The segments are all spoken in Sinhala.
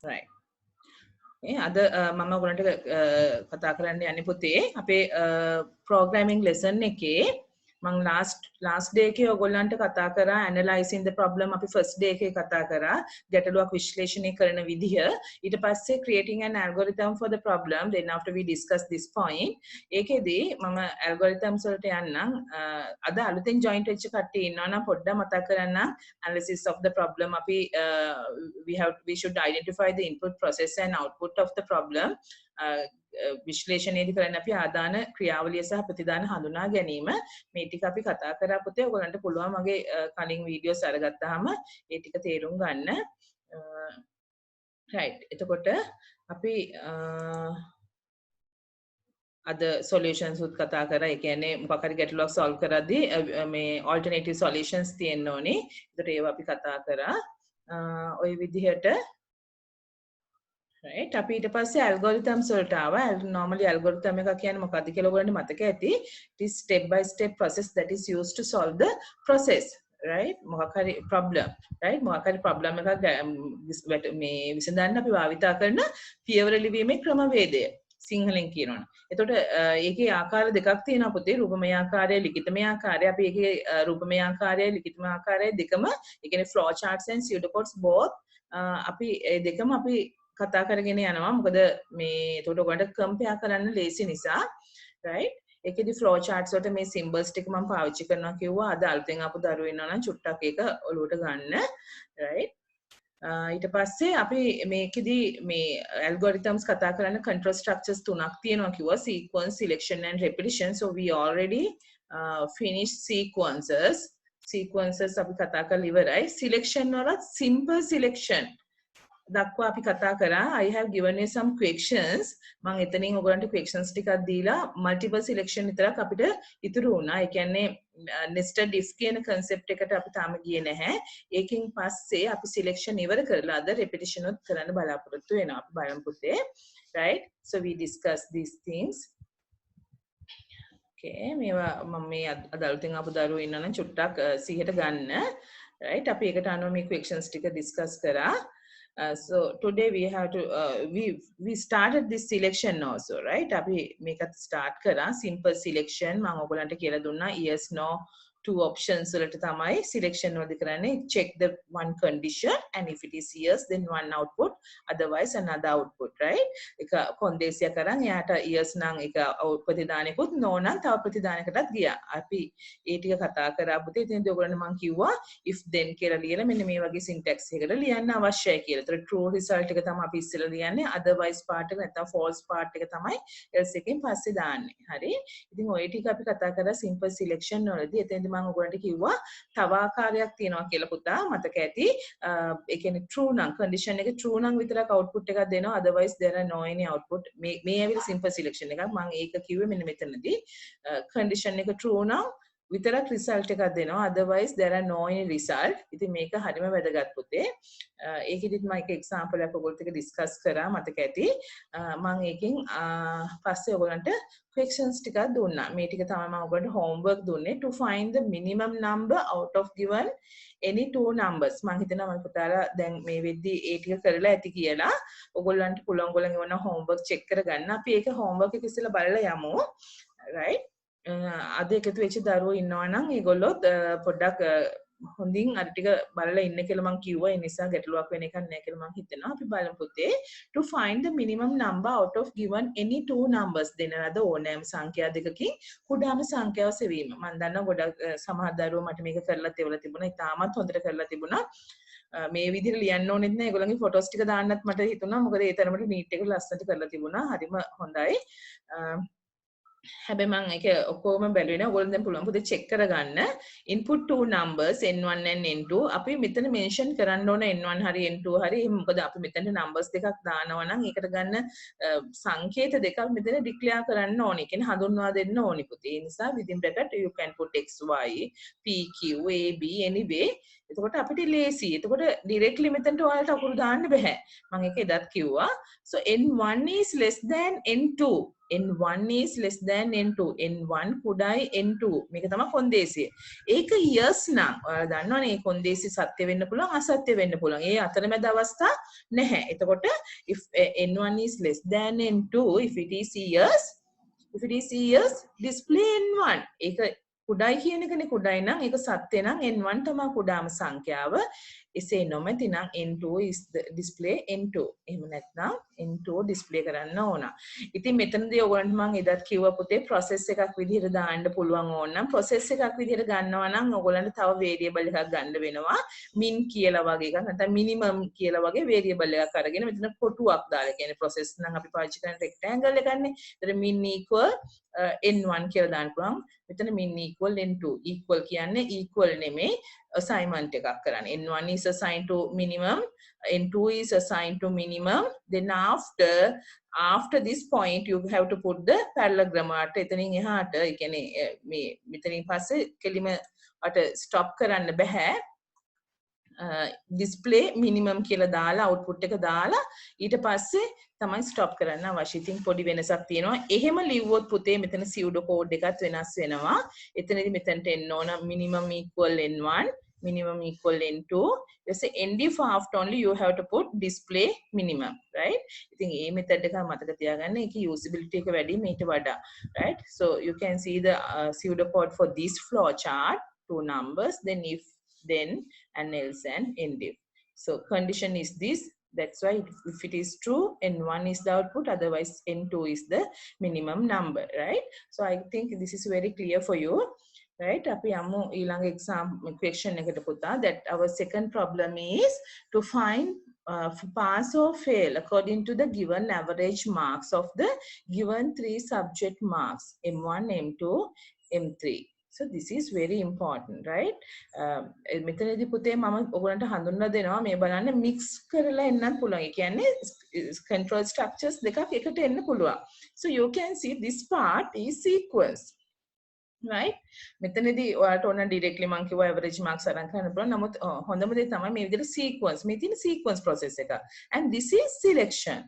right. අද මම ඔයගලන්ට කතා කරන්න යන්නේ පුතේ අපේ programming lesson එකේ මම last day එකේ ඔයගොල්ලන්ට කතා කරා analyzing the problem අපි first day එකේ කතා කරා ගැටලුවක් විශ්ලේෂණය කරන විදිහ ඊට පස්සේ creating an algorithm for the problem then after we discuss this point ඒකෙදී මම algorithms වලට යන්නම් අද අලුතෙන් join වෙච්ච කට්ටිය ඉන්නවා නම් පොඩ්ඩක් මතක් කරන්න analysis of the problem අපි we should identify the input process and output of the problem විශ්ලේෂණයේදී කරන්න අපි ආදාන ක්‍රියාවලිය සහ ප්‍රතිදාන හඳුනා ගැනීම මේ ටික අපි කතා කරා පුතේ ඔයගලන්ට පුළුවන් මගේ කලින් වීඩියෝස් අරගත්තාම ඒ ටික තේරුම් ගන්න right එතකොට අපි අද solutions උත් කතා කරා ඒ කියන්නේ මොකක් හරි ගැටලුවක් solve කරද්දී මේ alternative solutions තියෙන්න ඕනේ ඒකට ඒවා අපි කතා කරා ඔය විදිහට right අපි ඊට පස්සේ algorithms වලට ආවා normally algorithm එක කියන්නේ මොකක්ද කියලා ඔයගොල්ලන්ට මතක ඇති it is step by step process that is used to solve the process right මොකක් හරි problem right මොකක් හරි problem එකක් මේ විසඳන්න අපි භාවිතා කරන පියවර ලිවීමේ ක්‍රමවේදය සිංහලෙන් කියනවනේ. එතකොට ඒකේ ආකාර දෙකක් තියෙනවා පුතේ රූපමය ආකාරය ලිඛිතමය ආකාරය අපි ඒකේ රූපමය ආකාරය ලිඛිතමය ආකාරය දෙකම ඒ කියන්නේ flow charts and pseudocodes both අපි ඒ දෙකම අපි කතා කරගෙන යනවා මොකද මේ එතකොට ඔයගොල්ලන්ට කම්පෙයාර් කරන්න ලේසි නිසා right ඒකෙදි flow charts වලට මේ symbols ටික මම පාවිච්චි කරනවා කිව්වා අද අලුතෙන් ආපු දරුවෝ ඉන්නවා නම් චුට්ටක් ඒක ඔලුවට ගන්න right ඊට පස්සේ අපි මේකෙදි මේ algorithms කතා කරන්න control structures තුනක් තියෙනවා කිව්වා sequence selection and repetition so we already finished sequences අපි කතා කරලා ඉවරයි selection වලත් simple selection දක්වා අපි කතා කරා I have given you some questions මම එතනින් ඔයගලන්ට questions ටිකක් දීලා multiple selection විතරක් අපිට ඉතුරු වුණා ඒ කියන්නේ nested if කියන concept එකට අපි තාම ගියේ නැහැ ඒකෙන් පස්සේ අපි selection ඉවර කරලා අද repetition උත් කරන්න බලාපොරොත්තු වෙනවා අපි බලමු පුතේ right so we discuss these things okay මේවා මම මේ අද අලුතෙන් ආපු දරුවෝ ඉන්නවා නම් චුට්ටක් 100ට ගන්න right අපි ඒකට අනුව මේ questions ටික discuss කරා so today we have to we started this selection also right අපි මේකත් start කරා simple selection මම ඔයගලන්ට කියලා දුන්නා yes no two options වලට තමයි selection වලදී කරන්නේ check the one condition and if it is yes then one output otherwise another output right එක කොන්දේසිය කරන් එයාට yes නම් එක ප්‍රතිදානයකුත් no නම් තව ප්‍රතිදානයකටත් ගියා අපි ඒ ටික කතා කරා පුතේ ඉතින් ඔයගොල්ලන්ට මම කිව්වා if then කියලා ලියලා මෙන්න මේ වගේ syntax එකකට ලියන්න අවශ්‍යයි කියලා. ඒතර true result එක තමයි අපි ඉස්සෙල්ලා ලියන්නේ otherwise part එක නැත්නම් false part එක තමයි else එකෙන් පස්සේ දාන්නේ. හරි. ඉතින් ඔය ටික අපි කතා කරා simple selection වලදී එතෙන්දී මම ඔයගොල්ලන්ට කිව්වා තව ආකාරයක් තියෙනවා කියලා පුතා මතක ඇති ඒ කියන්නේ true නම් condition එක true නම් විතරක් output එකක් දෙනවා otherwise there are no any output මේ ඇවිල්ලා simple selection එකක් මම ඒක කිව්වේ මෙන්න මෙතනදී condition එක true නම් විතරක් result එකක් දෙනවා otherwise there are no any result ඉතින් මේක හරිම වැදගත් පුතේ ඒකෙදිත් මම එක example එකක් ඔයගොල්ලෝ එක්ක discuss කරා මතක ඇති මම ඒකෙන් පස්සේ ඔයගොල්ලන්ට questions ටිකක් දුන්නා මේ ටික තමයි මම ඔයගොල්ලන්ට homework දුන්නේ to find the minimum number out of given any two numbers මම හිතනවා මම පුතාලා දැන් මේ වෙද්දී ඒ ටික කරලා ඇති කියලා ඔයගොල්ලන්ට පුළුවන් ඔයගොල්ලන්ගේ ඕන homework check කරගන්න අපි ඒක homework එක ඉස්සෙල්ලා බලලා යමු right අද එකතු වෙච්ච දරුවෝ ඉන්නවා නම් ඒගොල්ලොත් පොඩ්ඩක් හොඳින් අර ටික බලලා ඉන්න කියලා මම කිව්වා ඒ නිසා ගැටලුවක් වෙන එකක් නැහැ කියලා මම හිතනවා අපි බලමු පුතේ to find the minimum number out of given any two numbers දෙන ලද ඕනෑම සංඛ්‍යා දෙකකින් කුඩාම සංඛ්‍යාව සෙවීම මම දන්නවා ගොඩක් සමහර දරුවෝ මට මේක කරලා තියවලා තිබුණා ඉතාමත් හොඳට කරලා තිබුණා මේ විදිහට ලියන්න ඕනෙත් නෑ ඒගොල්ලන්ගේ ෆොටෝස් ටික දාන්නත් මට හිතුණා මොකද ඒ තරමට නීට් එක ලස්සනට කරලා තිබුණා හරිම හොඳයි හැබැයි මම ඒක ඔක්කොම බැලුවේ නෑ ඔයගොල්ලෝ දැන් පුළුවන් පුතේ check කරගන්න input two numbers n1 and n2 අපි මෙතන mention කරන්න ඕන n1 හරි n2 හරි මොකද අපි මෙතන numbers දෙකක් දානවා නම් ඒකට ගන්න සංකේත දෙකක් මෙතන declare කරන්න ඕනේ. කියන්නේ හඳුන්වා දෙන්න ඕනේ පුතේ. ඒ නිසා within bracket you can put x y p q a b anyway එතකොට අපිට ලේසි. එතකොට directly මෙතනට ඔයාලට අකුරු දාන්න බෑ. මම ඒක එදත් කිව්වා. So n1 is less than n2. n1 is less than n2. n1 කුඩායි n2. මේක තමයි කොන්දේසිය. ඒක yes නම් ඔයාලා දන්නවනේ මේ කොන්දේසි සත්‍ය වෙන්න පුළුවන් අසත්‍ය වෙන්න පුළුවන්. ඒ අතරමැද අවස්ථා නැහැ. එතකොට if n1 is less than n2, if it is yes, display n1. ඒක කුඩායි කියන එකනේ කුඩායි නම් ඒක සත්‍ය නම් n1 තමයි කුඩාම සංඛ්‍යාව. එසේ නොමැති නම් n2 is the display n2. එහෙම නැත්නම් n2 display කරන්න ඕන. ඉතින් මෙතනදී ඔයගොල්ලන්ට මම එදත් කිව්වා පුතේ process එකක් විදිහට දාන්න පුළුවන් ඕන නම් process එකක් විදිහට ගන්නවා නම් ඔයගොල්ලන්ට තව variable එකක් ගන්න වෙනවා. min කියලා වගේ එකක් නැත්නම් minimum කියලා වගේ variable එකක් අරගෙන මෙතන කොටුවක් දාලා කියන්නේ process නම් අපි පාවිච්චි කරන rectangle එකන්නේ. ඒතර min equal n1 කියලා දාන්න පුළුවන්. මෙතන min equal n2. equal කියන්නේ equal නෙමෙයි assignment එකක් කරන්න. n1 is assigned to minimum, n2 is assigned to minimum. Then after this point you have to put the parallelogram අට එතනින් එහාට ඒ කියන්නේ මේ මෙතනින් පස්සේ කෙලිම අට stop කරන්න බෑ. display minimum කියලා දාලා output එක දාලා ඊට පස්සේ තමයි stop කරන්න අවශ්‍ය. ඉතින් පොඩි වෙනසක් තියෙනවා. එහෙම ලිව්වොත් පුතේ මෙතන pseudo code එකත් වෙනස් වෙනවා. එතනදී මෙතනට එන්න ඕන minimum equal n1, minimum equal n2. ඊට end if after only you have to put display minimum, right? ඉතින් මේ method එක මතක තියාගන්න. ඒකේ usability එක වැඩි මේට වඩා, right? So you can see the pseudo code for this flow chart, two numbers, then if, then, and else, and end if. So condition is this. That's why if it is true, n1 is the output, otherwise n2 is the minimum number, right? So I think this is very clear for you, right? Api යමු ඊළඟ exam question එකට පුතා. That our second problem is to find pass or fail according to the given average marks of the given three subject marks, m1, m2, m3. So this is very important, right? මෙතනදී පුතේ මම ඔයගලන්ට හඳුන්වලා දෙනවා මේ බලන්න mix කරලා එන්නත් පුළුවන්. ඒ කියන්නේ control structures දෙකක් එකට එන්න පුළුවන්. So you can see this part is sequence, right? මෙතනදී ඔයාලට ඕන directly මම කිව්වා average marks අරන් කරන්න පුළුවන්. නමුත් හොඳම දේ තමයි මේ විදිහට sequence. මේ තියෙන sequence process එක. And this is selection.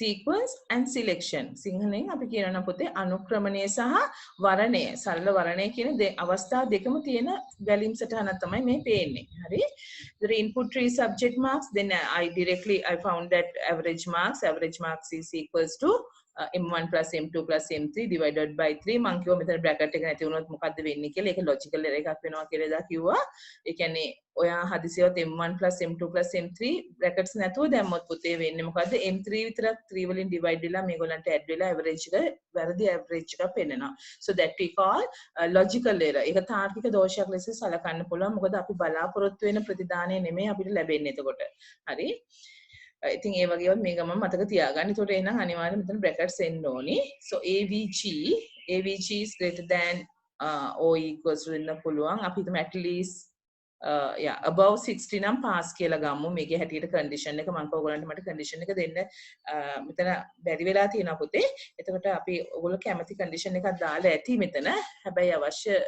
Sequence and selection. සිංහලෙන් අපි කියනවා නම් පුතේ අනුක්‍රමණය සහ වරණය. සරල වරණය කියන අවස්ථා දෙකම තියෙන බැලීම් සටහනක් තමයි මේ පේන්නේ. හරි? The input 3 subject marks, then I found that average marks is equals to m1 plus m2 plus m3 divided by 3. මං කිව්වා මෙතන bracket එක නැති වුණොත් මොකද්ද වෙන්නේ කියලා. ඒක logical error එකක් වෙනවා කියලා එදා කිව්වා. ඒ කියන්නේ ඔයා හදිසියවත් m1 plus m2 plus m3 brackets නැතුව දැම්මොත් පුතේ වෙන්නේ මොකද්ද? m3 විතරක් 3 වලින් divide වෙලා මේගොල්ලන්ට add වෙලා average එක වැරදි average එකක් පෙන්නනවා. So that we call logical error. ඒක තාර්කික දෝෂයක් ලෙස සලකන්න පුළුවන්. මොකද අපි බලාපොරොත්තු වෙන ප්‍රතිදානය නෙමෙයි අපිට ලැබෙන්නේ එතකොට. හරි? ඉතින් ඒ වගේවත් මේ ගමන් මතක තියාගන්න. ඒකට එහෙනම් අනිවාර්යයෙන් මෙතන brackets එන්න ඕනි. So avg is greater than or equals to වෙන්න පුළුවන්. අපි හිතමු at least above 60 නම් pass කියලා ගමු. මේකේ හැටියට condition එක මම ඔයගොල්ලන්ට මට condition එක දෙන්න මෙතන බැරි වෙලා තියෙනවා පුතේ. එතකොට අපි ඔයගොල්ලෝ කැමති condition එකක් දාලා ඇති මෙතන. හැබැයි අවශ්‍ය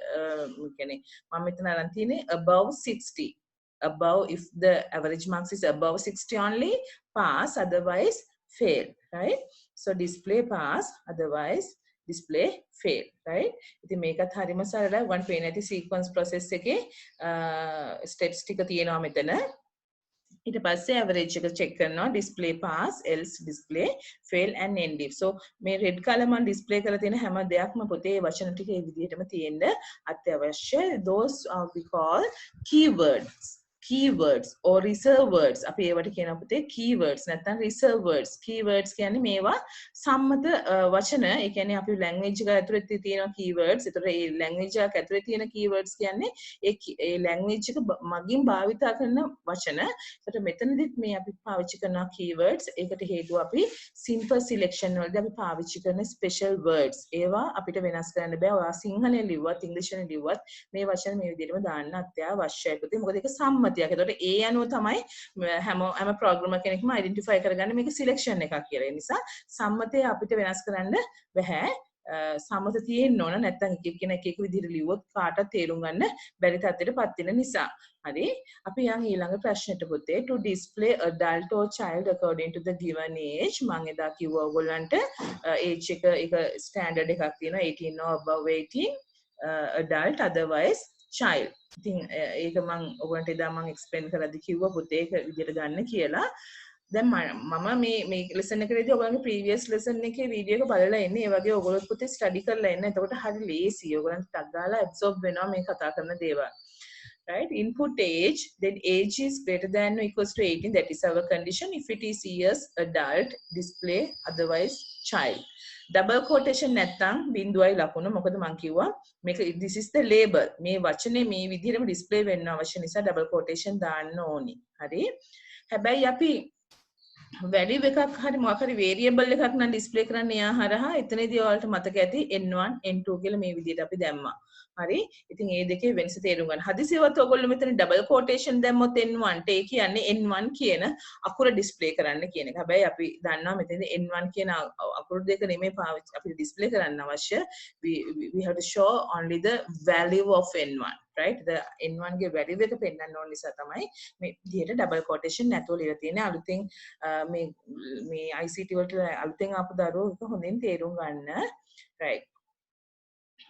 කියන්නේ මම මෙතන අරන් තියෙන්නේ above 60. Above, if the average marks is above 60 only, pass, otherwise fail, right? So display pass, otherwise display fail, right? ඉතින් මේකත් හරිම සරලයි. one පේන ඇති sequence process එකේ steps ටික තියෙනවා මෙතන. ඊට පස්සේ average එක check කරනවා, display pass, else display fail, and end if. So මේ red color මම display කරලා තියෙන හැම දෙයක්ම පොතේ වචන ටික ඒ විදිහටම තියෙන්න අත්‍යවශ්‍ය. Those we call keywords or reserve words. අපි ඒවට කියනවා පුතේ keywords නැත්නම් reserve words. Keywords කියන්නේ මේවා සම්මත වචන. ඒ කියන්නේ අපි language එක ඇතුලේ තියෙන keywords. ඒතර ඒ language එක ඇතුලේ තියෙන keywords කියන්නේ ඒ language එක මගින් භාවිත කරන වචන. ඒතර මෙතනදිත් මේ අපි පාවිච්චි කරන keywords. ඒකට හේතුව අපි simple selection වලදී අපි පාවිච්චි කරන special words. ඒවා අපිට වෙනස් කරන්න බෑ. ඔයා සිංහලෙන් ලිව්වත් ඉංග්‍රීසියෙන් ලිව්වත් මේ වචන මේ විදිහටම දාන්න අත්‍යවශ්‍යයි පුතේ. මොකද ඒක සම්මත එතකොට ඒ අනුව තමයි හැම ප්‍රෝග්‍රෑමර් කෙනෙක්ම අයිඩෙන්ටිෆයි කරගන්නේ මේක සිලෙක්ෂන් එකක් කියලා. ඒ නිසා සම්මතය අපිට වෙනස් කරන්න බෑ. සමත තියෙන්න ඕන නැත්නම් එක එක්කෙනා එක එක විදිහට ලිව්වොත් කාටවත් තේරුම් ගන්න බැරි තත්ත්වයටපත් වෙන නිසා. හරි අපි යන් ඊළඟ ප්‍රශ්නෙට පුතේ to display adult or child according to the given age මම එදා කිව්වා ඔයගොල්ලන්ට age එක ස්ටෑන්ඩඩ් එකක් තියෙනවා 18 or above 18 adult otherwise child. ඉතින් ඒක මම ඔයගොල්ලන්ට එදා මම එක්ස්ප්ලেইন කරද්දි කිව්වා පුතේ ඒක විදිහට ගන්න කියලා. දැන් මම මේ ලෙසන් එකේදී ඔයගොල්ලන්ගේ ප්‍රීවියස් ලෙසන් එකේ වීඩියෝ එක බලලා ඉන්නේ. ඒ වගේ ඔයගොල්ලොත් පුතේ ස්ටඩි කරලා ඉන්න. එතකොට හරි ලේසි. ඔයගොල්ලන්ට ටක් ගාලා ඇබ්සෝබ් වෙනවා මේ කතා කරන දේවල්. Right? Input age, then age is greater than or equals to 18. That is our condition. If it is years, adult, display, otherwise child. Double quotation නැත්තම් බිඳුවයි ලකුණ. මොකද මම කිව්වා මේක this is the label. මේ වචනේ මේ විදිහටම display වෙන්න අවශ්‍ය නිසා double quotation දාන්න ඕනි. හරි? හැබැයි අපි value එකක් හරි මොකක් හරි variable එකක් නම් display කරන්න යා හරහා එතනදී ඔයාලට මතක ඇති n1 n2 කියලා මේ විදිහට අපි දැම්මා. හරි ඉතින් මේ දෙකේ වෙනස තේරුම් ගන්න. හදිසියවත් ඔයගොල්ලෝ මෙතන double quotation දැම්මොත් n1 ට ඒ කියන්නේ n1 කියන අකුර display කරන්න කියන එක. හැබැයි අපි දන්නවා මෙතනදී n1 කියන අකුරු දෙක නෙමෙයි පාවිච්චි අපිට display කරන්න අවශ්‍ය. We have to show only the value of n1. Right? The n1 ගේ value එක පෙන්නන්න ඕන නිසා තමයි මේ විදිහට double quotation නැතුව ලියලා තියෙන්නේ. අලුතෙන් මේ ICT වලට අලුතෙන් ආපු දරුවෝ එක හොඳින් තේරුම් ගන්න. Right.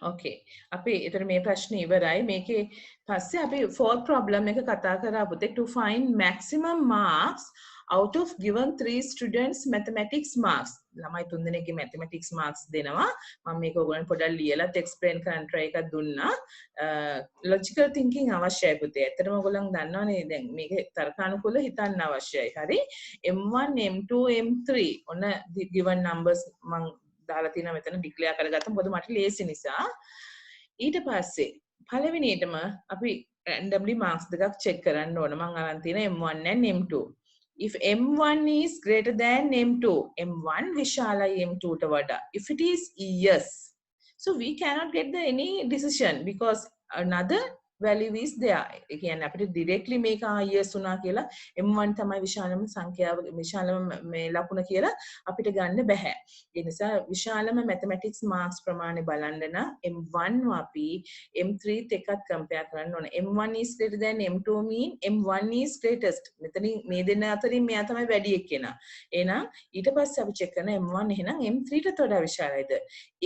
Okay. අපි ඒතර මේ ප්‍රශ්නේ ඉවරයි. මේකේ පස්සේ අපි fourth problem එක කතා කරා පුතේ to find maximum marks out of given 3 students mathematics marks. ළමයි 3 දෙනෙක්ගේ mathematics marks දෙනවා. මම මේක ඔයගොල්ලන්ට පොඩ්ඩක් ලියලාත් explain කරන්න try එකක් දුන්නා. logical thinking අවශ්‍යයි පුතේ. ඇත්තටම ඔයගොල්ලන් දන්නවනේ දැන් මේක තර්කානුකූලව හිතන්න අවශ්‍යයි. හරි? M1 M2 M3 ඔන්න given numbers මම දාලා තියෙනවා මෙතන ඩික්ලෙයාර් කරගත්තා. මොකද මට ලේසි නිසා. ඊට පස්සේ පළවෙනියටම අපි randomly marks දෙකක් check කරන්න ඕන. මම අරන් තියෙන M1 and M2. If M1 is greater than M2, M1 විශාලයි M2 ට වඩා. If it is yes, so we cannot get the any decision because another value is there. ඒ කියන්නේ අපිට directly මේක yes උනා කියලා M1 තමයි විශාලම සංඛ්‍යාව විශාලම මේ ලකුණ කියලා අපිට ගන්න බෑ. ඒ නිසා විශාලම mathematics marks ප්‍රමාණය බලන්න නම් M1 අපි M3 එකත් compare කරන්න ඕන. M1 is greater than M2 mean M1 is greatest. මෙතනින් මේ දෙන්න අතරින් මෙයා තමයි වැඩි එක්කෙනා. එහෙනම් ඊට පස්සේ අපි check කරන M1 එහෙනම් M3 ට වඩා විශාලයිද?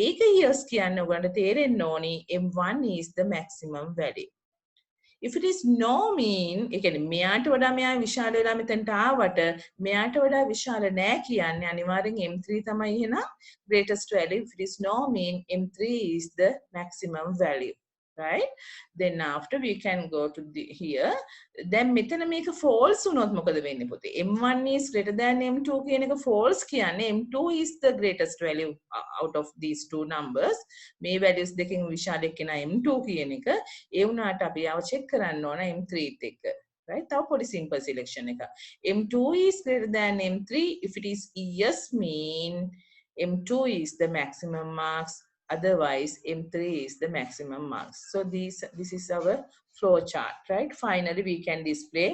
ඒක yes කියන්නේ ඔයගලන්ට තේරෙන්න ඕනි M1 is the maximum value. If it is no mean ඒ කියන්නේ මෙයාට වඩා මෙයා විශාල වෙලා මෙතනට ආවට මෙයාට වඩා විශාල නෑ කියන්නේ අනිවාර්යෙන් M3 තමයි එහෙනම් greatest value. If it is no mean M3 is the maximum value. Right? Then after we can go to here. Then මෙතන මේක false වුණොත් මොකද වෙන්නේ පුතේ? M1 is greater than M2 කියන එක false කියන්නේ M2 is the greatest value out of these two numbers. මේ values දෙකෙන් විශාල එක්කෙනා M2 කියන එක. ඒ වුණාට අපි ආව check කරන්න ඕන M3 එක්ක. Right? තව පොඩි simple selection එක. M2 is greater than M3. If it is yes mean M2 is the maximum marks. Otherwise, M3 is the maximum marks. So this is our flow chart, right? Finally, we can display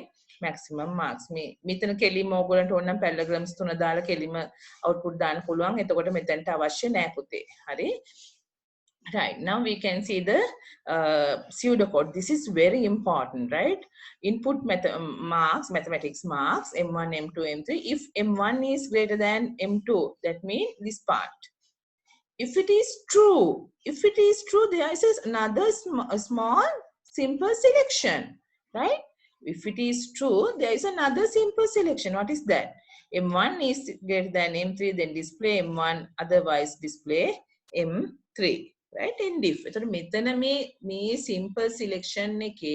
maximum marks. මෙතන කෙලිම ඕගොල්ලන්ට ඕන නම් parallelograms 3 දාලා කෙලිම output දාන්න පුළුවන්. එතකොට මෙතනට අවශ්‍ය නැහැ පුතේ. හරි? Right. Now we can see the pseudocode. This is very important, right? Input marks, mathematics marks, M1, M2, M3. If M1 is greater than M2, that means this part. If it is true, there is another small simple selection, right? If it is true, there is another simple selection. What is that? M1 is greater than M3, then display M1, otherwise display M3, right? And if එතකොට මෙතන මේ simple selection එකේ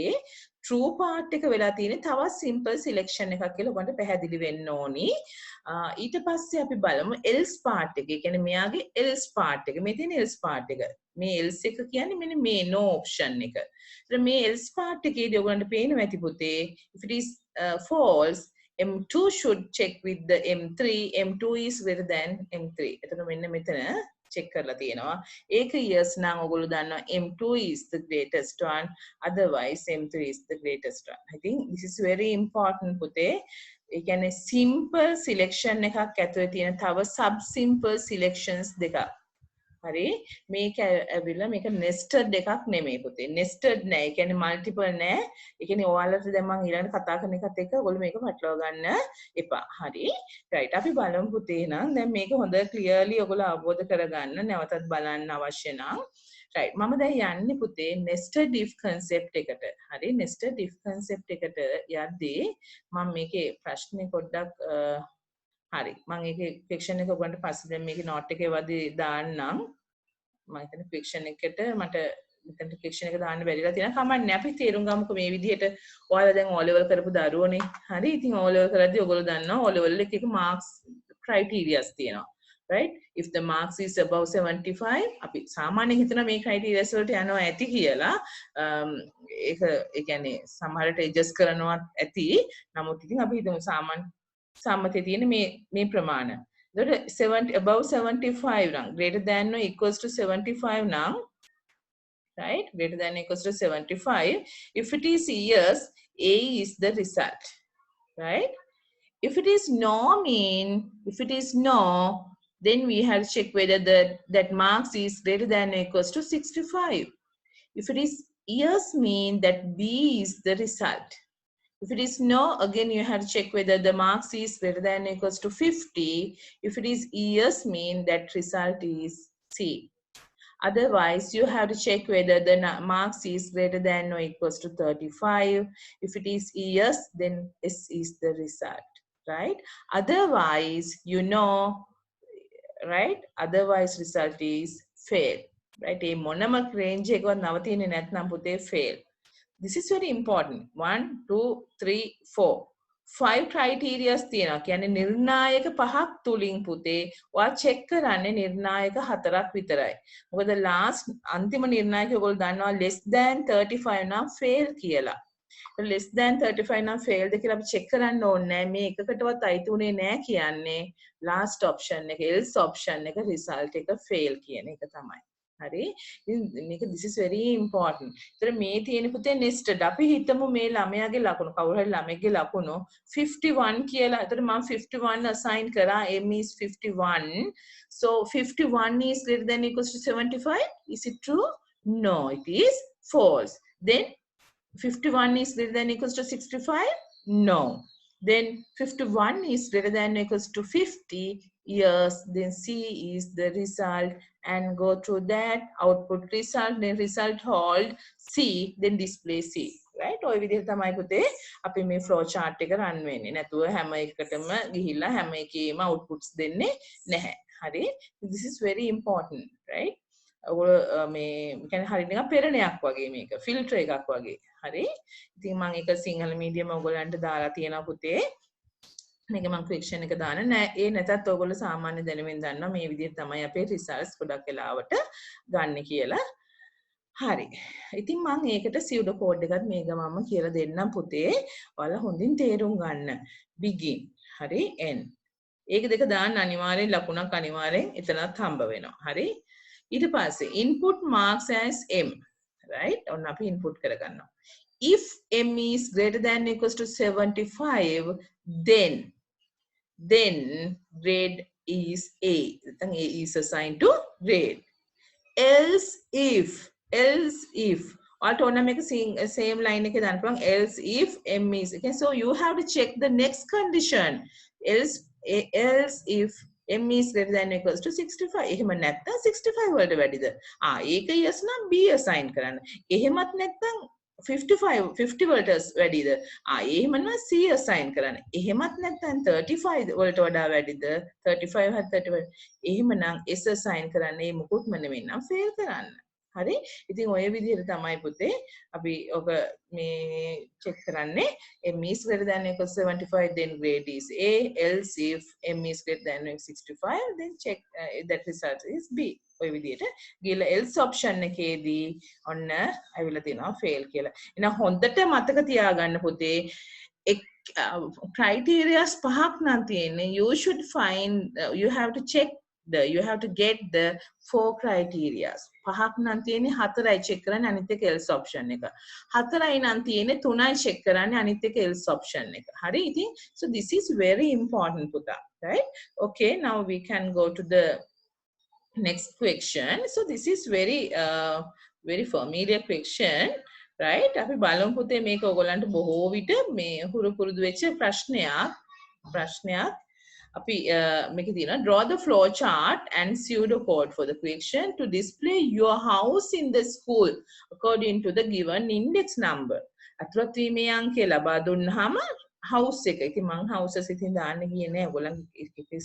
true part එක වෙලා තියෙන්නේ තවත් simple selection එකක් කියලා ඔයගොල්ලන්ට පැහැදිලි වෙන්න ඕනි. ඊට පස්සේ අපි බලමු else part එක. ඒ කියන්නේ මෙයාගේ else part එක. මේ තියෙන else part එක. මේ else එක කියන්නේ මෙන්න මේ no option එක. ඒතර මේ else part එකේදී ඔයගොල්ලන්ට පේනවා ඇති පුතේ if it is false M2 should check with the M3. M2 is greater than M3. එතන මෙන්න මෙතන check කරලා තියෙනවා. ඒක yes නම් ඔයගොල්ලෝ දන්නවා M2 is the greatest one. Otherwise M3 is the greatest one. I think this is very important පුතේ. ඒ කියන්නේ simple selection එකක් ඇතුලේ තියෙන තව sub simple selections දෙකක්. හරි මේක ඇවිල්ලා මේක nested එකක් නෙමෙයි පුතේ. nested නෑ. ඒ කියන්නේ multiple නෑ. ඒ කියන්නේ ඔයාලට දැන් මම ඊළඟට කතා කරන එකත් එක්ක ඔයගොල්ලෝ මේක පැටලව ගන්න එපා. හරි. right. අපි බලමු පුතේ නම් දැන් මේක හොඳ clearly ඔයගොල්ලෝ අවබෝධ කරගන්න නැවතත් බලන්න අවශ්‍ය නම් right. මම දැන් යන්නේ පුතේ nested if concept එකට. හරි. nested if concept එකට යද්දී මම මේකේ ප්‍රශ්නේ පොඩ්ඩක් හරි මම ඒකේ ෆික්ෂන් එක ඔයගොල්ලන්ට පස්සේ දැන් මේකේ නෝට් එකේ වදී දාන්නම් මම හිතන්නේ ෆික්ෂන් එකට මට මෙතන ෆික්ෂන් එක දාන්න බැරිලා තියෙනවා කමන්නේ අපි තේරුම් ගමුකෝ මේ විදිහට ඔයාලා දැන් O level කරපු දරුවෝනේ හරි ඉතින් O level කරද්දී ඔයගොල්ලෝ දන්නවා O level එක මාක්ස් ක්‍රයිටීරියාස් තියෙනවා right if the marks is above 75 අපි සාමාන්‍යයෙන් හිතන මේ ක්‍රයිටීරියාස් වලට යනවා ඇති කියලා ඒක ඒ කියන්නේ සමහරට ඇඩ්ජස්ට් කරනවා ඇති නමුත් ඉතින් අපි හිතමු සාමාන්‍ය සම්මතයේ තියෙන මේ ප්‍රමාණ. එතකොට 70 above 75 නම් greater than or equals to 75 නම් right greater than or equals to 75 if it is yes A is the result right if it is no if it is no then we have to check whether that marks is greater than or equals to 65 if it is yes that B is the result. If it is no, again you have to check whether the marks is greater than or equals to 50. If it is yes, that result is C. Otherwise, you have to check whether the marks is greater than or equals to 35. If it is yes, then S is the result, right? Otherwise, you know, right? Otherwise, result is fail, right? A monomer range ekwan nawathiyenne nathනම් පුතේ fail. This is very important. 1, 2, 3, 4. 5 criterias තියෙනවා. කියන්නේ නිර්ණායක පහක් තුලින් පුතේ ඔයා චෙක් කරන්නේ නිර්ණායක හතරක් විතරයි. මොකද last අන්තිම නිර්ණායක ඔයගොල්ලෝ දන්නවා less than 35 නම් fail කියලා. less than 35 නම් failed කියලා අපි check කරන්න ඕනේ නැහැ. මේ එකකටවත් අයිති උනේ නැහැ කියන්නේ last option එක else option එක result එක fail කියන එක තමයි. හරි මේක this is very important. ඒතර මේ තියෙන පුතේ nested අපි හිතමු මේ ළමයාගේ ලකුණු කවුරු හරි ළමෙක්ගේ ලකුණු 51 කියලා. ඒතර මම 51 assign කරා m is 51. So 51 is greater than or equals to 75. Is it true? No, it is false. Then 51 is greater than or equals to 65? No. Then 51 is greater than or equals to 50. Yes, then C is the result and go through that output result, then result hold C, then display C. Right? ඔය විදිහට තමයි පුතේ අපි මේ flow chart එක run වෙන්නේ. නැතුව හැම එකකටම ගිහිල්ලා හැම එකේම outputs දෙන්නේ නැහැ. හරි? This is very important, right? ඔයගොල්ලෝ මේ කියන්නේ හරිය නිකන් පෙරණයක් වගේ මේක ෆිල්ටර් එකක් වගේ. හරි? ඉතින් මම ඒක සිංහල මීඩියම ඔයගොල්ලන්ට දාලා තියෙනවා පුතේ. මේක මම ෆික්ෂන් එක දාන්න නෑ ඒ නැතත් ඔයගොල්ලෝ සාමාන්‍ය දැනුමින් දන්නවා මේ විදිහට තමයි අපේ රිසල්ට්ස් ගොඩක් වෙලාවට ගන්න කියලා. හරි. ඉතින් මම ඒකට pseudo code එකත් මේක මම කියලා දෙන්නම් පුතේ. ඔයාලා හොඳින් තේරුම් ගන්න. begin. හරි? end. ඒක දෙක දාන්න අනිවාර්යෙන් ලකුණක් අනිවාර්යෙන් එතනත් හම්බ වෙනවා. හරි? ඊට පස්සේ input marks as m. right? ඔන්න අපි input කරගන්නවා. If m is greater than or equals to 75 then grade is A. Then A is assigned to grade. Else if alternate make same line එක දාන්න පුළුවන් else if m is okay so you have to check the next condition else if m is greater than or equals to 65 එහෙම නැත්නම් 65 වලට වැඩිද ඒක yes නම් B assign කරන්න එහෙමත් නැත්නම් 50 වලට වැඩිද එහෙමනම් C assign කරන්න එහෙමත් නැත්නම් 35 වලට වඩා වැඩිද 35 හත් 35 එහෙමනම් S assign කරන්න ඒ මොකුත්ම නෙමෙයි නම් fail කරන්න හරි ඉතින් ඔය විදිහට තමයි පුතේ අපි ඔක මේ check කරන්නේ m is greater than or equals to 75 then grade is A else if m is greater than or equals to 65 then check that result is B ඔය විදිහට ගිහලා else option එකේදී ඔන්න අවිලා තියෙනවා fail කියලා. එහෙනම් හොඳට මතක තියාගන්න පුතේ criteria පහක් නම් තියෙන්නේ you should find you have to check you have to get the 4 criteria. පහක් නම් තියෙන්නේ 4යි check කරන්නේ අනිත් එක else option එක. 4යි නම් තියෙන්නේ 3යි check කරන්නේ අනිත් එක else option එක. හරි ඉතින් so this is very important පුතා right okay now we can go to the next question. So this is very familiar question, right? අපි බලමු පුතේ මේක ඔයගොල්ලන්ට බොහෝ විට මේ හුරු පුරුදු වෙච්ච ප්‍රශ්නයක් අපි මේක තියෙනවා draw the flow chart and pseudocode for the question to display your house in the school according to the given index number. අතුලත් වීමේ අංකය ලබා දුන්නාම house එක. ඉතින් මං houses ඉතින් දාන්න ගියේ නෑ. ඔයගොල්ලන්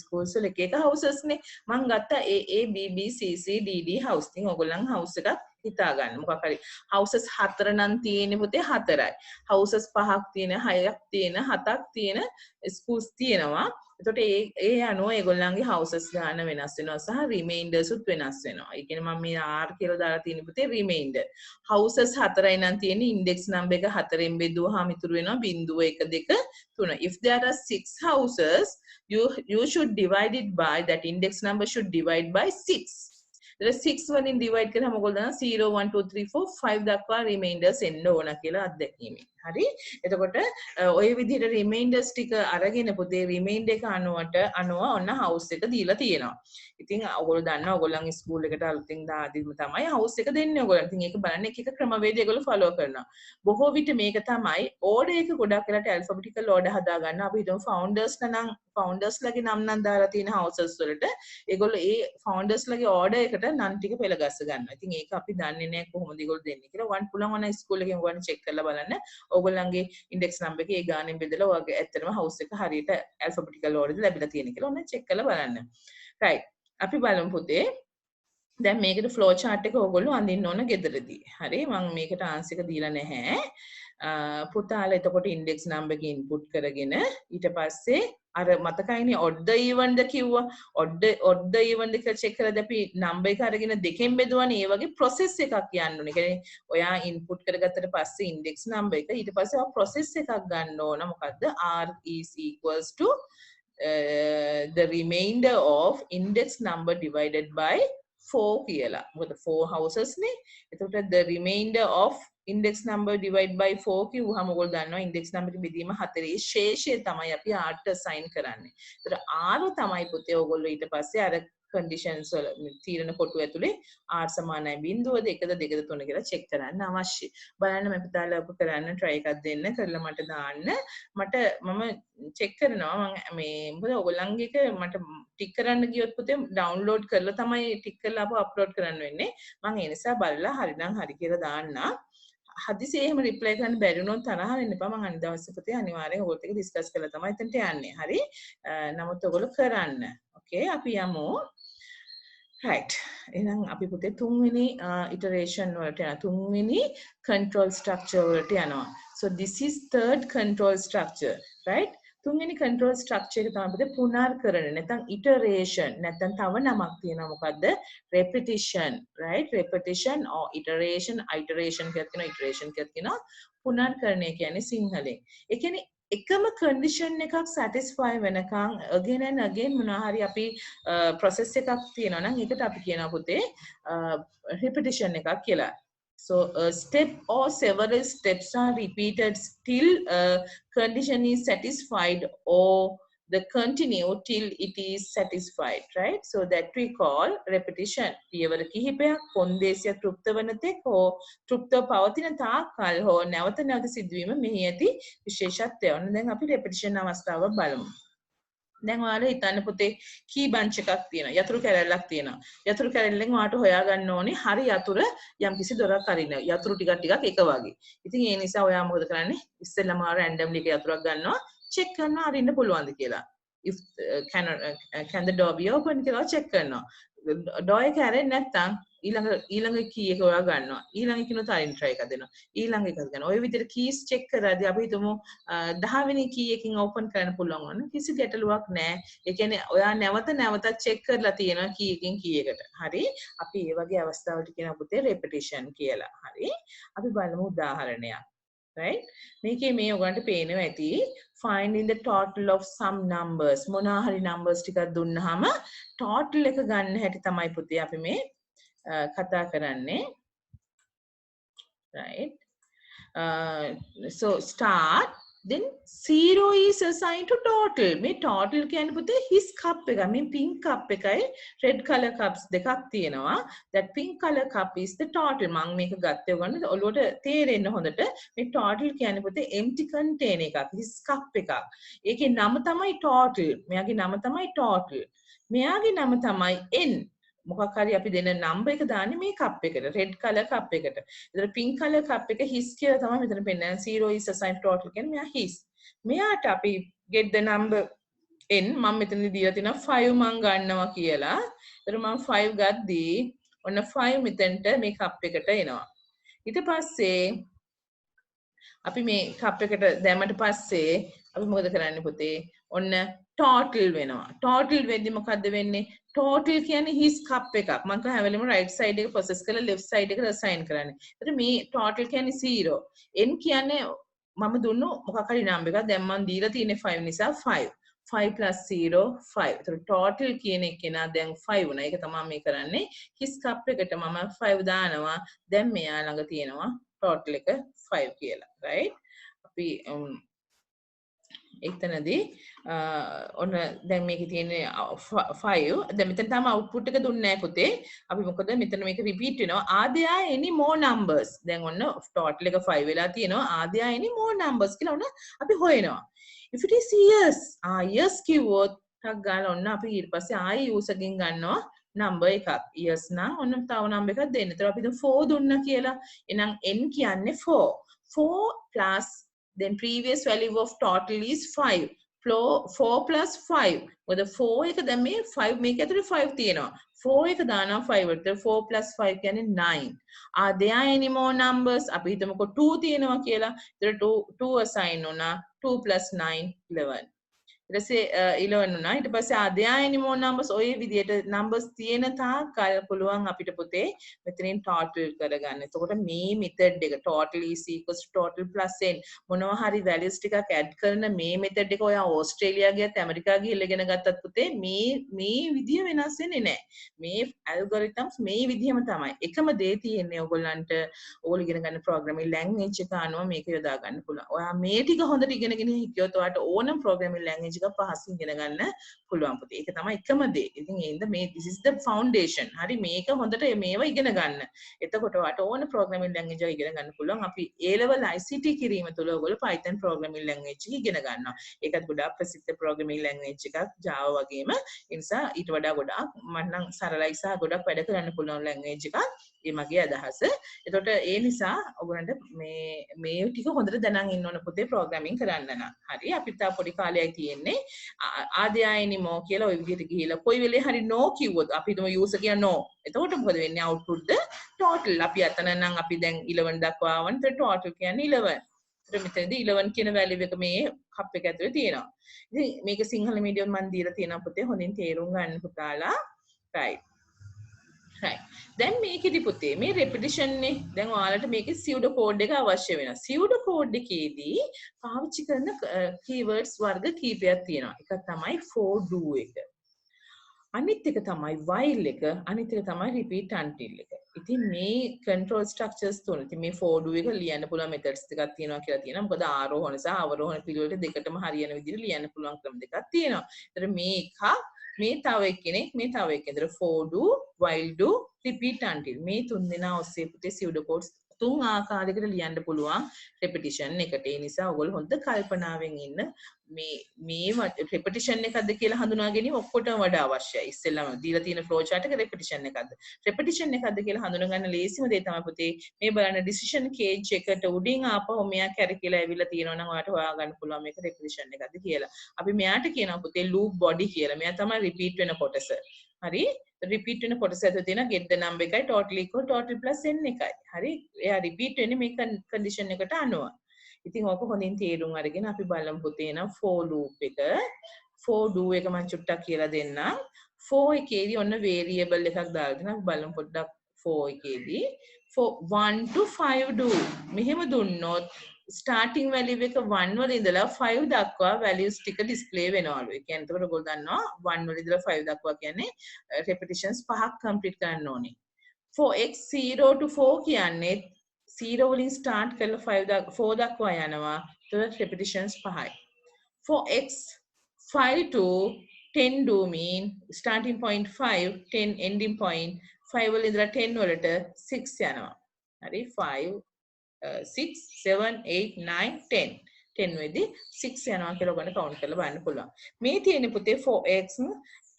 schools වල එක එක houses නේ. මං ගත්තා A B B C C D D house. ඉතින් ඔයගොල්ලන් house එකක් හිතා ගන්න. මොකක් හරි houses 4 නම් තියෙන්නේ පුතේ 4යි. houses 5ක් තියෙන 6ක් තියෙන 7ක් තියෙන schools තියෙනවා. එතකොට ඒ අනුව ඒගොල්ලන්ගේ houses ගන්න වෙනස් වෙනවා සහ remainders උත් වෙනස් වෙනවා. ඒ කියන්නේ මම මේ R කියලා දාලා තියෙන පුතේ remainder. houses 4යි නම් තියෙන්නේ index number එක 4ෙන් බෙදුවාම ඉතුරු වෙනවා 0 1 2 3. If there are 6 houses, you should divide it by that index number should divide by 6. there are 6 වලින් divide කරාම ඔයගොල්ලෝ දන්නවා 0 1 2 3 4 5 දක්වා remainders එන්න ඕන කියලා අත්දැකීමෙන්. හරි? එතකොට ඔය විදිහට remainders ටික අරගෙන පුතේ remainder එක අනුව ඔන්න house එක දීලා තියෙනවා. ඉතින් ඔයගොල්ලෝ දන්නවා ඔයගොල්ලන්ගේ school එකට අලුතින් දාදීම තමයි house එක දෙන්නේ ඔයගොල්ලන්. ඉතින් ඒක බලන්න එක ක්‍රමවේද ඒගොල්ලෝ follow කරනවා. බොහෝ විට මේක තමයි order එක ගොඩක් වෙලාට alphabetical order හදා ගන්න. අපි හිතමු founders ලගේ නම් දාලා තියෙන houses වලට ඒගොල්ලෝ ඒ founders ලගේ order එකට නම් ටික පෙළ ගස්ස ගන්නවා. ඉතින් ඒක අපි දන්නේ නැහැ කොහොමද ඒගොල්ලෝ දෙන්නේ කියලා. වන් පුළුවන් වන school එකෙන් ඔයගොල්ලන් check කරලා බලන්න. ඔයගොල්ලන්ගේ index number එකේ ඒ ගානෙන් බෙදලා ඔයගේ ඇත්තටම house එක හරියට alphabetical order එකද ලැබිලා තියෙන කියලා ඔන්න check කරලා බලන්න. right. අපි බලමු පුතේ. දැන් මේකට flow chart එක ඔයගොල්ලෝ අඳින්න ඕන ගෙදරදී. හරි මම මේකට answer එක දීලා නැහැ. පුතාලා එතකොට index number එක input කරගෙන ඊට පස්සේ අර මතකයිනේ odd even ද කිව්වා. odd even ද කියලා check කරද්දී අපි number එක අරගෙන දෙකෙන් බෙදුවානේ. ඒ වගේ process එකක් යන්න ඕනේ. කියන්නේ ඔයා input කරගත්තට පස්සේ index number එක ඊට පස්සේ ඔයා process එකක් ගන්න ඕන. මොකද්ද? R is equals to the remainder of index number divided by 4 කියලා. මොකද 4 houses නේ. එතකොට the remainder of index number divide by 4 කිව්වහම ඔයගොල්ලෝ දන්නවා index number එක බෙදීම 4 ශේෂය තමයි අපි R ට assign කරන්නේ. ඒතර R තමයි පුතේ ඔයගොල්ලෝ ඊට පස්සේ අර conditions වල තීරණ කොටු ඇතුලේ R සමානයි 0ද 1ද 2ද 3 කියලා check කරන්න අවශ්‍යයි. බලන්න මම පුතාලා ඔක කරන්න try එකක් දෙන්න කරලා මට දාන්න. මම check කරනවා මම මේ මොකද ඔයගොල්ලන්ගේ එක මට ටික් කරන්න ගියොත් පුතේ download කරලා තමයි ටික් කරලා අපව upload කරන්න වෙන්නේ. මම ඒ නිසා බලලා හරිනම් හරි කියලා දාන්න. හදිසි එහෙම රිප්ලයි කරන්න බැරි වුණොත් තරහ වෙන්න එපා. මම අනිත් දවසේ පුතේ අනිවාර්යෙන් ඔයගොල්ලෝ එක්ක ඩිස්කස් කරලා තමයි එතනට යන්නේ. හරි? නමුත් ඔයගොල්ලෝ කරන්න. ඕකේ අපි යමු. right. එහෙනම් අපි පුතේ තුන්වෙනි iteration වලට යනවා. තුන්වෙනි control structure වලට යනවා. So this is third control structure, right? තුන්වෙනි control structure එක තමයි පුතේ පුනර්කරණ නැත්නම් iteration නැත්නම් තව නමක් තියෙනවා මොකද්ද? repetition, right? repetition or iteration කියලා කියනවා iteration කියලා කියනවා පුනර්කරණය කියන්නේ සිංහලෙන්. ඒ කියන්නේ එකම condition එකක් satisfy වෙනකන් again and again මොනවා හරි අපි process එකක් තියෙනවා නම් ඒකට අපි කියනවා පුතේ repetition එකක් කියලා. So a step or several steps are repeated till a condition is satisfied or the continue till it is satisfied, right? So that we call repetition. පියවර කිහිපයක් කොන්දේසිය තෘප්ත වන තෙක් හෝ තෘප්තව පවතින තාක් කල් හෝ නැවත නැවත සිදුවීම මෙහි ඇති විශේෂත්වය. ඔන්න දැන් අපි repetition අවස්ථාව බලමු. දැන් ඔයාලා හිතන්න පුතේ කී බන්ච් එකක් තියෙනවා. යතුරු කැරැල්ලක් තියෙනවා. යතුරු කැරැල්ලෙන් ඔයාලට හොයා ගන්න ඕනේ හරි යතුර යම්කිසි දොරක් අරින්න. යතුරු ටිකක් එක වගේ. ඉතින් ඒ නිසා ඔයා මොකද කරන්නේ? ඉස්සෙල්ලාම රැන්ඩම්ලි එක යතුරක් ගන්නවා. චෙක් කරනවා අරින්න පුළුවන්ද කියලා. if can the door be open කියලා චෙක් කරනවා. door එක ඇරෙන්නේ නැත්නම් ඊළඟ key එක ඔයා ගන්නවා. ඊළඟ කිනුත් අරින්න try එකක් දෙනවා. ඊළඟ එකක් ගන්නවා. ඔය විදිහට keys check කරද්දී අපි හිතමු 10 වෙනි key එකකින් open කරන්න පුළුවන් වුණා. කිසි ගැටලුවක් නැහැ. ඒ කියන්නේ ඔයා නැවතත් check කරලා තියෙනවා key එකකින් key එකට. හරි? අපි මේ වගේ අවස්ථාවලට කියනවා පුතේ repetition කියලා. හරි? අපි බලමු උදාහරණයක්. right? මේකේ මේ ඔයගන්ට පේනවා ඇති finding the total of some numbers මොනවා හරි numbers ටිකක් දුන්නාම total එක ගන්න හැටි තමයි පුතේ අපි මේ කතා කරන්නේ. right? So start then 0 is assigned to total. මේ total කියන්නේ පුතේ his cup එක. මේ pink cup එකයි red color cups දෙකක් තියෙනවා. that pink color cup is the total. මම මේක ගත්තේ ඔයගොල්ලෝ ඔළුවට තේරෙන්න හොඳට. මේ total කියන්නේ පුතේ empty container එකක්. his cup එකක්. ඒකේ නම තමයි total. මෙයාගේ නම තමයි total. මෙයාගේ නම තමයි n. මොකක් හරි අපි දෙන නම්බර් එක දාන්නේ මේ කප් එකට රෙඩ් කලර් කප් එකට. ඒතර පින්ක් කලර් කප් එක his කියලා තමයි මෙතන පෙන්නන්නේ. 0 is assigned total කියන්නේ මෙයා his. මෙයාට අපි get the number n මම මෙතනදී දීලා තිනවා 5 මම ගන්නවා කියලා. ඒතර මම 5 ගද්දී ඔන්න 5 මෙතෙන්ට මේ කප් එකට එනවා. ඊට පස්සේ අපි මේ කප් එකට දැම්මට පස්සේ අපි මොකද කරන්නේ පුතේ? ඔන්න total වෙනවා. total වෙද්දි මොකද්ද වෙන්නේ? total කියන්නේ his cup එකක්. මම කව හැම වෙලෙම right side එක process කරලා left side එකට assign කරන්නේ. ඒතර මේ total කියන්නේ 0. n කියන්නේ මම දුන්නු මොකක් හරි number එකක්. දැන් මම දීලා තියෙන්නේ 5 නිසා 5. 5 plus 0 5. ඒතර total කියන එක නා දැන් 5 වුණා. ඒක තමයි මේ කරන්නේ. his cup එකට මම 5 දානවා. දැන් මෙයා ළඟ තියෙනවා total එක 5 කියලා. right? අපි එතනදී ඔන්න දැන් මේකේ තියෙන්නේ 5. දැන් මෙතන තාම output එක දුන්නේ නැහැ පුතේ. අපි මොකද මෙතන මේක repeat වෙනවා. are there any more numbers? දැන් ඔන්න total එක 5 වෙලා තියෙනවා. are there any more numbers කියලා ඔන්න අපි හොයනවා. if it is yes, yes කිව්වොත් ටක් ගාලා ඔන්න අපි ඊට පස්සේ ආයි user ගෙන් ගන්නවා number එකක්. yes නම් ඔන්න තව number එකක් දෙන්න. ඒතර අපි දැන් 4 දුන්නා කියලා. එහෙනම් n කියන්නේ 4. 4 plus then previous value of total is 5. 4 plus 5. මොකද 4 එක දැන් මේ 5 මේක ඇතුලේ 5 තියෙනවා. 4 එක දානවා 5 එකට. 4 plus 5 කියන්නේ 9. are there any more numbers? අපි හිතමුකෝ 2 තියෙනවා කියලා. ඒතර 2 assign වුණා. 2 plus 9 11. ඊට පස්සේ 11 වුණා. ඊට පස්සේ are there any more numbers? ඔය විදිහට numbers තියෙන තාක් කල් පුළුවන් අපිට පුතේ මෙතනින් total කරගන්න. එතකොට මේ method එක total is equals to total plus n මොනවා හරි values ටිකක් add කරන මේ method එක ඔයා ඕස්ට්‍රේලියා ගියත් ඇමරිකා ගිහිල්ලා ඉගෙන ගත්තත් පුතේ මේ විදිය වෙනස් වෙන්නේ නැහැ. මේ algorithms මේ විදියම තමයි. එකම දේ තියෙන්නේ ඔයගොල්ලන්ට ඕගොල්ලෝ ඉගෙන ගන්න programming language එක අනුව මේක යොදා ගන්න පුළුවන්. ඔයා මේ ටික හොඳට ඉගෙනගෙන හිටියොත් ඔයාට ඕනම programming language එක පහසුවෙන් ඉගෙන ගන්න පුළුවන් පුතේ. ඒක තමයි එකම දේ. ඉතින් ඒ හින්දා මේ this is the foundation. හරි මේක හොඳට මේවා ඉගෙන ගන්න. එතකොට ඔයාට ඕන programming language එක ඉගෙන ගන්න පුළුවන්. අපි A level ICT කිරීම තුළ ඔයගොල්ලෝ Python programming language එක ඉගෙන ගන්නවා. ඒකත් ගොඩාක් ප්‍රසිද්ධ programming language එකක් Java වගේම. ඒ නිසා ඊට වඩා ගොඩාක් මම නම් සරලයි සහ ගොඩක් වැඩ කරන්න පුළුවන් language එකක්. ඒ මගේ අදහස. එතකොට ඒ නිසා ඔයගොල්ලන්ට මේ ටික හොඳට දැනන් ඉන්න ඕන පුතේ programming කරන්න නම්. හරි අපිට තා පොඩි කාලයයි තියෙන්නේ. ආදයයිනි මෝ කියලා ওই විදිහට ගිහිලා කොයි වෙලේ හරි no කිව්වොත් අපි හිතමු user කියන no. එතකොට මොකද වෙන්නේ output ද total. අපි අතන නම් අපි දැන් 11 දක්වා ආවන. ඒතර total කියන්නේ 11. ඒතර මෙතනදී 11 කියන value එක මේ කප් එක ඇතුලේ තියෙනවා. ඉතින් මේක සිංහල මීඩියම් මන් දීලා තියෙනවා පුතේ හොඳින් තේරුම් ගන්න පුතාලා. right. right. දැන් මේකෙදි පුතේ මේ repetition නේ. දැන් ඔයාලට මේකේ pseudo code එක අවශ්‍ය වෙනවා. pseudo code එකේදී පාවිච්චි කරන keywords වර්ග කීපයක් තියෙනවා. එකක් තමයි for do එක. අනිත් එක තමයි while එක. අනිත් එක තමයි repeat until එක. ඉතින් මේ control structures තුන. ඉතින් මේ for do එක ලියන්න පුළුවන් methods දෙකක් තියෙනවා කියලා තියෙනවා. මොකද ආරෝහණ සහ අවරෝහණ පිළිවෙලට දෙකටම හරියන විදිහට ලියන්න පුළුවන් ක්‍රම දෙකක් තියෙනවා. ඒතර මේ එකක් මේ තව එක්කෙනෙක් මේ තව එක්කෙනෙක් for do while do repeat until මේ තුන් දෙනා ඔස්සේ පුතේ pseudo codes තුන් ආකාරයකට ලියන්න පුළුවන් repetition එකට. ඒ නිසා ඔයගොල්ලෝ හොඳ කල්පනාවෙන් ඉන්න මේ repetition එකක්ද කියලා හඳුනා ගැනීම ඔක්කොටම වඩා අවශ්‍යයි. ඉස්සෙල්ලාම දීලා තියෙන flow chart එක repetition එකක්ද. repetition එකක්ද කියලා හඳුනා ගන්න ලේසිම දේ තමයි පුතේ මේ බලන්න decision cage එකට උඩින් ආපහු මෙයා කැරකිලා ඇවිල්ලා තියෙනවා නම් ඔයාලට හොයා ගන්න පුළුවන් මේක repetition එකක්ද කියලා. අපි මෙයාට කියනවා පුතේ loop body කියලා. මෙයා තමයි repeat වෙන කොටස. හරි repeat වෙන කොටස ඇතුලේ තියෙන get the number එකයි total equal total plus n එකයි. හරි එයා repeat වෙන්නේ මේ condition එකට අනුව. ඉතින් ඕක හොඳින් තේරුම් අරගෙන අපි බලමු පුතේ නම් for loop එක for do එක මම චුට්ටක් කියලා දෙන්නම්. for එකේදී ඔන්න variable එකක් දාලා දෙනවා. අපි බලමු පොඩ්ඩක් for එකේදී for 1 to 5 do මෙහෙම දුන්නොත් starting value එක 1 වල ඉඳලා 5 දක්වා values ටික display වෙනවලු. ඒ කියන්නේ එතකොට ඔයගොල්ලෝ දන්නවා 1 වල ඉඳලා 5 දක්වා කියන්නේ repetitions 5ක් complete කරන්න ඕනේ. for x 0 to 4 කියන්නේ 0 වලින් start කරලා 4 දක්වා යනවා. එතකොට repetitions 5යි. For x 5 to 10 do mean starting point 5 10 ending point 5 වල ඉඳලා 10 වලට 6 යනවා. හරි 5 6 7 8 9 10 10 වෙදි 6 යනවා කියලා ඔයගොල්ලෝ කවුන්ට් කරලා බලන්න පුළුවන්. මේ තියෙන පුතේ 4x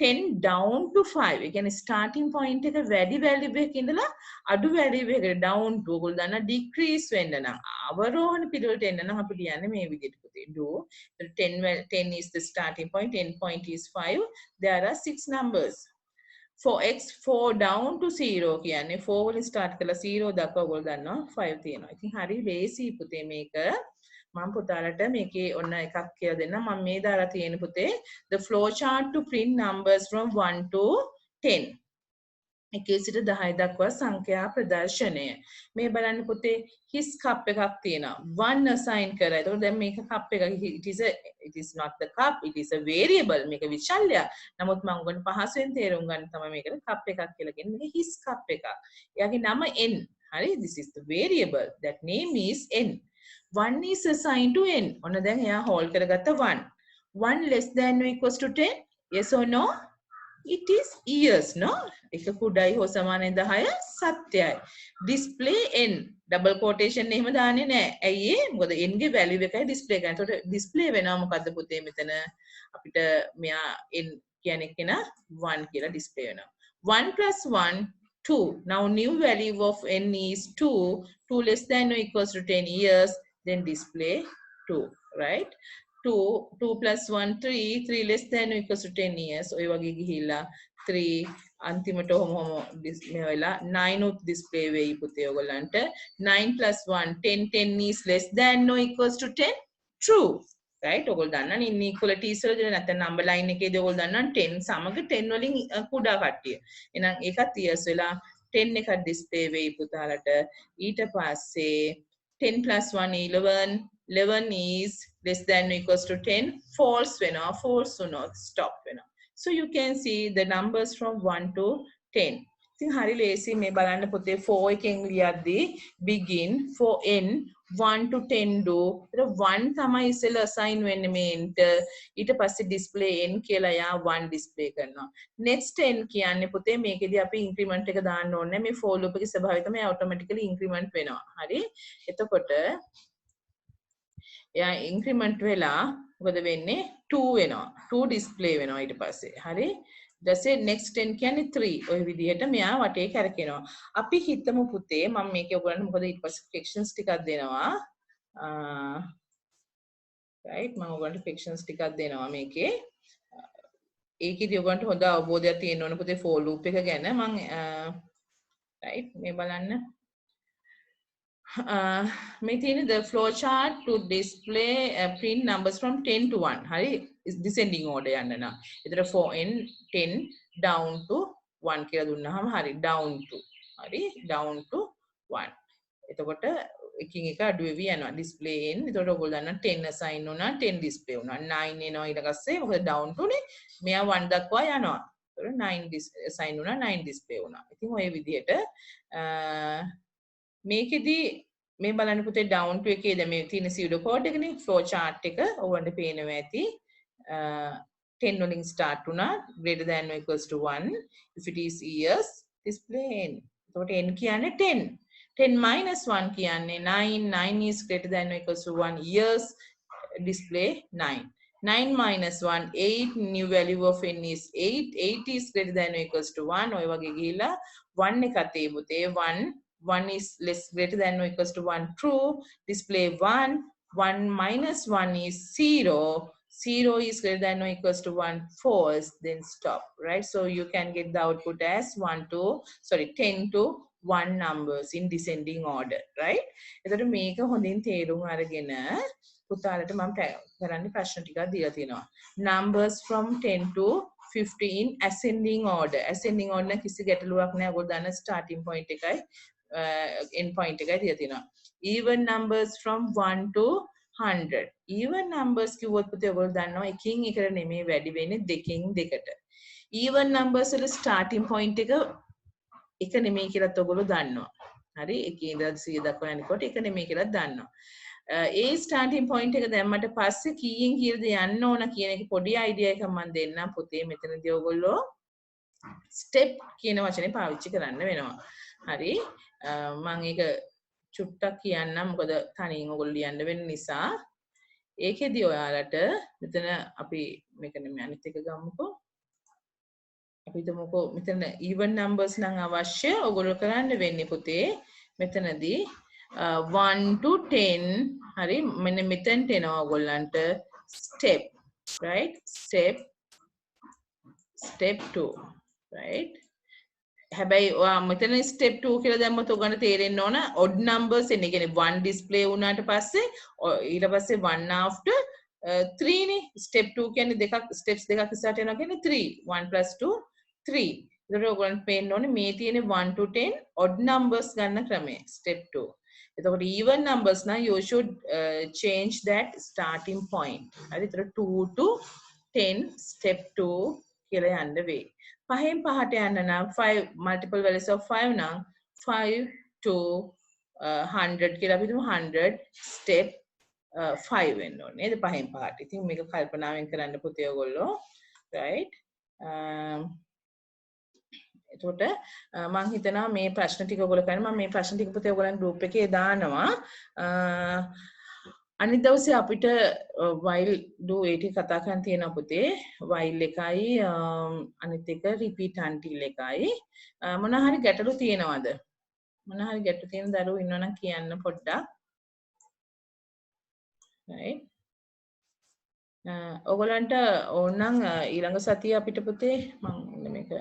10 down to 5. ඒ කියන්නේ starting point එක වැඩි value එකක ඉඳලා අඩු value එකකට down to ඔයගොල්ලෝ දන්නා decrease වෙන්න නම් අවරෝහණ පිළිවෙලට එන්න නම් අපි කියන්නේ මේ විදිහට පුතේ do 10 is the starting point, end point is 5. There are 6 numbers. For x 4 down to 0 කියන්නේ 4 වලින් start කරලා 0 දක්වා ඔයගොල්ලෝ දන්නවා 5 තියෙනවා. ඉතින් හරි ලේසි පුතේ මේක. මම පුතාලට මේකේ ඔන්න එකක් කියලා දෙන්න. මම මේ දාලා තියෙන පුතේ the flow chart to print numbers from 1 to 10. එකේ සිට 10 දක්වා සංඛ්‍යා ප්‍රදර්ශනය. මේ බලන්න පුතේ his cup එකක් තියෙනවා. 1 assign කරා. ඒතකොට දැන් මේක cup එක it is not the cup, it is a variable. මේක විශල්‍යයක්. නමුත් මම උගන්න පහසුවෙන් තේරුම් ගන්න තමයි මේකට cup එකක් කියලා කියන්නේ. මේක his cup එකක්. එයාගේ නම n. හරි this is the variable. That name is n. 1 is assigned to n. ඔන්න දැන් එයා hold කරගත්ත 1. 1 less than or equals to 10? Yes or no? It is years, no? එක කුඩයි හෝ සමානයි 10 සත්‍යයි. Display n. Double quotation එහෙම දාන්නේ නැහැ. ඇයි ඒ? මොකද n ගේ value එකයි display කරන්නේ. ඒතකොට display වෙනවා මොකද්ද පුතේ මෙතන අපිට මෙයා n කියන්නේ කෙනා 1 කියලා display වෙනවා. 1 plus 1 2. Now new value of n is 2. 2 less than or equals to 10 years. Then display 2, right? 2 plus 1 3. 3 less than or equals to 10 years. ඔය වගේ ගිහිල්ලා 3 අන්තිමට ඔහොම මේ වෙලා 9 උත් display වෙයි පුතේ ඔයගොල්ලන්ට. 9 plus 1 10. 10 is less than or equals to 10. True. right ඔයගොල්ලෝ දන්නා inequality ඉස්සරද නැත්නම් number line එකේදී ඔයගොල්ලෝ දන්නා 10 සමග 10 වලින් කුඩා කට්ටිය. එහෙනම් ඒකත් years වෙලා 10 එකක් display වෙයි පුතාලට. ඊට පස්සේ 10 plus 1 11. 11 is less than or equals to 10. False වෙනවා. false වුණොත් stop වෙනවා. So you can see the numbers from 1 to 10. ඉතින් හරි ලේසි මේ බලන්න පුතේ 4 එකෙන් ලියද්දී begin for n 1 to 10 do. ඒක 1 තමයි ඉස්සෙල්ලා assign වෙන්නේ මේ int. ඊට පස්සේ display n කියලා යා 1 display කරනවා. next n කියන්නේ පුතේ මේකෙදී අපි increment එක දාන්න ඕනේ. මේ for loop එකේ ස්වභාවය තමයි automatically increment වෙනවා. හරි. එතකොට එයා increment වෙලා මොකද වෙන්නේ 2 වෙනවා 2 display වෙනවා ඊට පස්සේ හරි ඊටසේ next 10 කියන්නේ 3 ඔය විදිහට මෙයා වටේ කරකිනවා අපි හිතමු පුතේ මම මේකේ ඔයගොල්ලන්ට මොකද ඊට පස්සේ fractions ටිකක් දෙනවා right මම ඔයගොල්ලන්ට fractions ටිකක් දෙනවා මේකේ ඒකෙදි ඔයගොල්ලන්ට හොඳ අවබෝධයක් තියෙන්න ඕන පුතේ for loop එක ගැන මම right මේ බලන්න may the flow chart to display print numbers from 10 to 1 hari is descending order yanna na edara 4n 10 down to 1 කියලා දුන්නාම hari down to 1 එතකොට එකින් එක අඩු වෙවි යනවා display n එතකොට ඔයගොල්ලෝ දන්නා 10 assign වුණා 10 display වුණා 9 එනවා ඊට පස්සේ මොකද down to නේ මෙයා 1 දක්වා යනවා එතකොට 9 assign වුණා 9 display වුණා ඉතින් ඔය විදිහට මේකෙදි මේ බලන්න පුතේ down to එකේ දැන් මේ තියෙන pseudo code එකනේ flow chart එක ඔයගොල්ලන්ට පේනවා ඇති 10 වලින් start වුණා greater than or equals to 1 if it is years display n එතකොට n කියන්නේ 10 10 minus 1 කියන්නේ 9 is greater than or equals to 1 years display 9 9 minus 1 8 new value of n is 8 is greater than or equals to 1 ඔය වගේ ගිහිලා 1 එක අතේ පුතේ 1 is less greater than or equals to 1 true display 1 minus 1 is 0 is greater than or equals to 1 false then stop right so you can get the output as 10 to 1 numbers in descending order right එතකොට මේක හොඳින් තේරුම් අරගෙන පුතාලට මම කරන්නේ ප්‍රශ්න ටිකක් දීලා තියෙනවා numbers from 10 to 15 ascending order කිසි ගැටලුවක් නැහැ ඔයගොල්ලෝ දන්න starting point එකයි end point එකයි දිලා තියෙනවා even numbers from 1 to 100 even numbers කිව්වොත් පුතේ ඔයගොල්ලෝ දන්නවා එකින් එකට නෙමෙයි වැඩි වෙන්නේ දෙකින් දෙකට even numbers වල starting point එක නෙමෙයි කියලාත් ඔයගොල්ලෝ දන්නවා හරි එකේ ඉඳලා 100 දක්වා යනකොට එක නෙමෙයි කියලා දන්නවා ඒ ස්ටාර්ටින් පොයින්ට් එක දැම්මට පස්සේ කීයෙන් කීයද යන්න ඕන කියන එක පොඩි අයිඩියා එකක් මම දෙන්නම් පුතේ මෙතනදී ඔයගොල්ලෝ ස්ටෙප් කියන වචනේ පාවිච්චි කරන්න වෙනවා. හරි මම ඒක චුට්ටක් කියන්නම් මොකද තනියෙන් ඔයගොල්ලෝ ලියන්න වෙන නිසා. ඒකෙදි ඔයාලට මෙතන අපි මේක නෙමෙයි අනිත් එක ගමුකෝ. අපි හිතමුකෝ මෙතන even numbers නම් අවශ්‍ය ඔයගොල්ලෝ කරන්න වෙන්නේ පුතේ මෙතනදී 1 to 10 හරි මෙන්න මෙතෙන්ට එනවා ඔයගොල්ලන්ට step right step 2 right හැබැයි ඔයා මෙතන step 2 කියලා දැම්මොත් ඔයගොල්ලන්ට තේරෙන්න ඕන odd numbers එන්නේ. කියන්නේ 1 display වුණාට පස්සේ ඊට පස්සේ 1 after 3 නේ step 2 කියන්නේ දෙකක් steps දෙකක් ඉස්සරහට යනවා කියන්නේ 3 1 plus 2 3. ඒතකොට ඔයගොල්ලන්ට පේන්න ඕනේ මේ තියෙන 1 to 10 odd numbers ගන්න ක්‍රමය step 2. එතකොට even numbers now you should change that starting point. හරි එතකොට 2 to 10 step 2 කියලා යන්න වෙයි. පහෙන් පහට යන්න නම් 5 multiple values of 5 නම් 5 to 100 කියලා අපි හිතමු 100 step 5 වෙන්න ඕනේ නේද පහෙන් පහට. ඉතින් මේක කල්පනාවෙන් කරන්න පුතේ ඔයගොල්ලෝ right එතකොට මම හිතනවා මේ ප්‍රශ්න ටික ඔයගොල්ලෝ කරන්න මම මේ ප්‍රශ්න ටික පුතේ ඔයගොල්ලන් group එකේ දානවා අනිත් දවසේ අපිට while do ඒ ටික කතා කරන්න තියෙනවා පුතේ while එකයි අනිත් එක repeat until එකයි මොන හරි ගැටලු තියෙනවද මොන හරි ගැටලු තියෙන දරුවෝ ඉන්නවනම් කියන්න පොඩ්ඩක් right ඔයගොල්ලන්ට ඕනනම් ඊළඟ සතිය අපිට පුතේ මම මේක